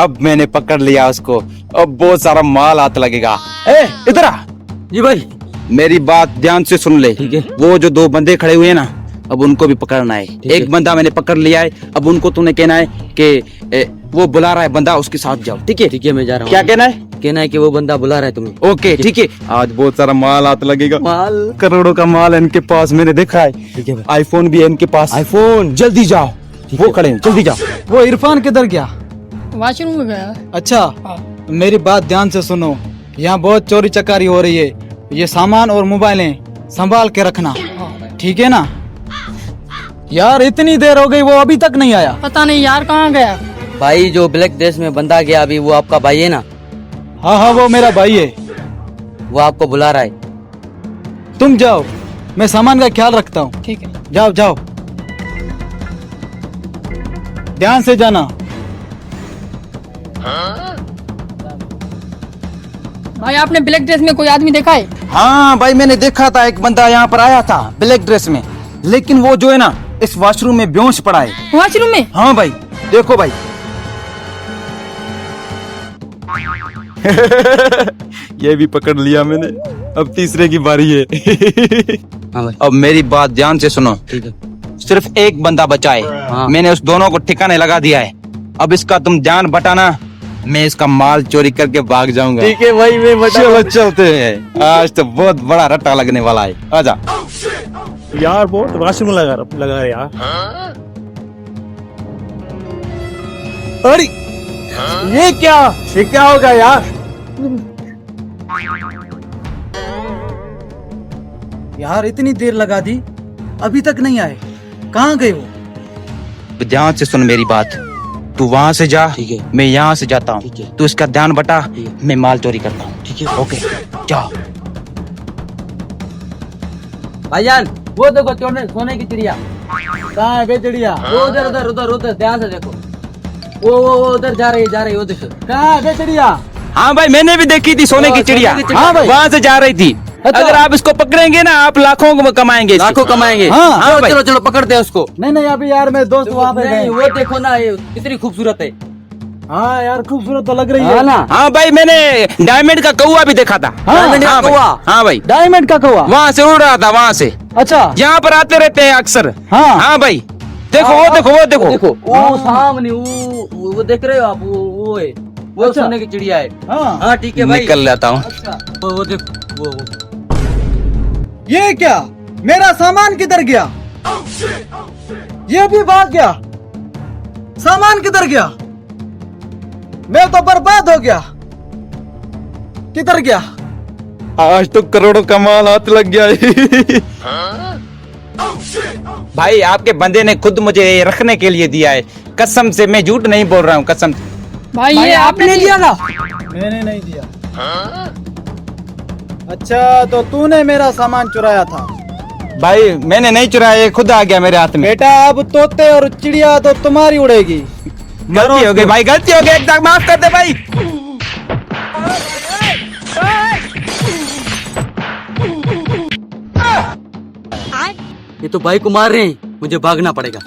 अब मैंने पकड़ लिया उसको, अब बहुत सारा माल हाथ लगेगा। ए इधर आ। जी भाई। मेरी बात ध्यान से सुन ले। ठीक है। वो जो दो बंदे खड़े हुए हैं ना, अब उनको भी पकड़ना है। एक बंदा मैंने पकड़ लिया है, अब उनको तूने कहना है कि वो बुला रहा है बंदा, उसके साथ जाओ। ठीक है? ठीक है, मैं जा रहा हूँ। क्या कहना है? कहना है कि वो बंदा बुला रहा है तुम्हें। ओके ठीक है। आज बहुत सारा माल हाथ लगेगा, माल करोड़ों का माल है इनके पास, मैंने देखा है। ठीक है भाई। आईफोन भी है इनके पास। आईफोन। जल्दी जाओ, वो खड़े हैं, जल्दी जाओ। वो इरफान किधर गया? वॉशरूम में गया। अच्छा, मेरी बात ध्यान से सुनो, यहाँ बहुत चोरी चकारी हो रही है। ये सामान और मोबाइलें संभाल के रखना, ठीक है ना? यार इतनी देर हो गई, वो अभी तक नहीं आया। पता नहीं यार कहाँ गया। भाई जो ब्लैक ड्रेस में बंदा गया अभी, वो आपका भाई है ना? हाँ हाँ, वो मेरा भाई है। वो आपको बुला रहा है। तुम जाओ, मैं सामान का ख्याल रखता हूँ। ठीक है। जाओ जाओ, ध्यान से जाना। भाई आपने ब्लैक ड्रेस में कोई आदमी देखा है? हाँ भाई, मैंने देखा था, एक बंदा यहाँ पर आया था ब्लैक ड्रेस में, लेकिन वो जो है ना इस वॉशरूम में बेहोश पड़ा है। वॉशरूम में? हाँ भाई, देखो भाई। ये भी पकड़ लिया मैंने, अब तीसरे की बारी है। हाँ भाई। अब मेरी बात ध्यान से सुनो, ठीक है। सिर्फ एक बंदा बचा है। हाँ। मैंने उस दोनों को ठिकाने लगा दिया है। अब इसका तुम ध्यान बटाना, मैं इसका माल चोरी करके भाग जाऊंगा। ठीक है भाई, मैं चलो चलते हैं, आज तो बहुत बड़ा रट्टा लगने वाला है। आजा। यार बहुत वॉशरूम लगा है यार। अरे ये क्या होगा यार? यार इतनी देर लगा दी, अभी तक नहीं आए। कहाँ गए वो? ध्यान से सुन मेरी बात, तू वहाँ से जा, ठीक है। मैं यहाँ से जाता हूँ। ठीक है। तू इसका ध्यान बटा, ठीक है। मैं माल चोरी करता हूँ। ठीक है। ओके, जा। भाईजान, वो देखो सोने की चिड़िया। कहाँ है बे चिड़िया? वो उधर उधर उधर उधर, ध्यान से देखो। वो उधर जा रही है वो देखो। कहाँ है बे चिड़िया? हाँ भाई, मैंने भी देखी थी सोने की चिड़िया। सोने की चिड़िया। हाँ भाई, वहाँ से जा रही थी। अगर आप इसको पकड़ेंगे ना, आप लाखों को कमाएंगे, लाखों कमाएंगे। हाँ, हाँ भाई। चलो चलो पकड़ते हैं उसको। नहीं नहीं, अभी यार मेरे दोस्त वहाँ पे गए। नहीं, वो देखो ना, ये कितनी खूबसूरत है। हाँ यार, खूबसूरत तो लग रही है है ना? हाँ भाई, मैंने डायमंड का कौवा भी देखा था। डायमंड का हाँ भाई, कौवा? हाँ भाई, डायमंड का कौवा। वहाँ से उड़ रहा था, वहाँ से। अच्छा, यहाँ पर आते रहते हैं अक्सर। हाँ। हाँ भाई, देखो वो देखो वो देखो। देखो वो सामने, वो देख रहे हो आप? वो है, वो अच्छा। सोने की चिड़िया है। हाँ। हाँ ठीक है भाई। निकल लेता हूँ। अच्छा, वो देखो वो। ये क्या? मेरा सामान किधर गया? ये भी भाग गया। सामान किधर गया? मैं तो बर्बाद हो गया। किधर गया? आज तो करोड़ों का माल हाथ लग गया है। भाई आपके बंदे ने खुद मुझे रखने के लिए दिया है, कसम से, मैं झूठ नहीं बोल रहा हूँ, कसम से। भाई ये आपने लिया था? मैंने नहीं दिया। अच्छा, तो तूने मेरा सामान चुराया था? भाई मैंने नहीं चुराया, ये खुद आ गया मेरे हाथ में। बेटा, अब तोते और चिड़िया तो तुम्हारी उड़ेगी। गलती हो गई भाई, गलती हो गई, एकदम माफ कर दे भाई। ये तो भाई को मार रहे हैं, मुझे भागना पड़ेगा।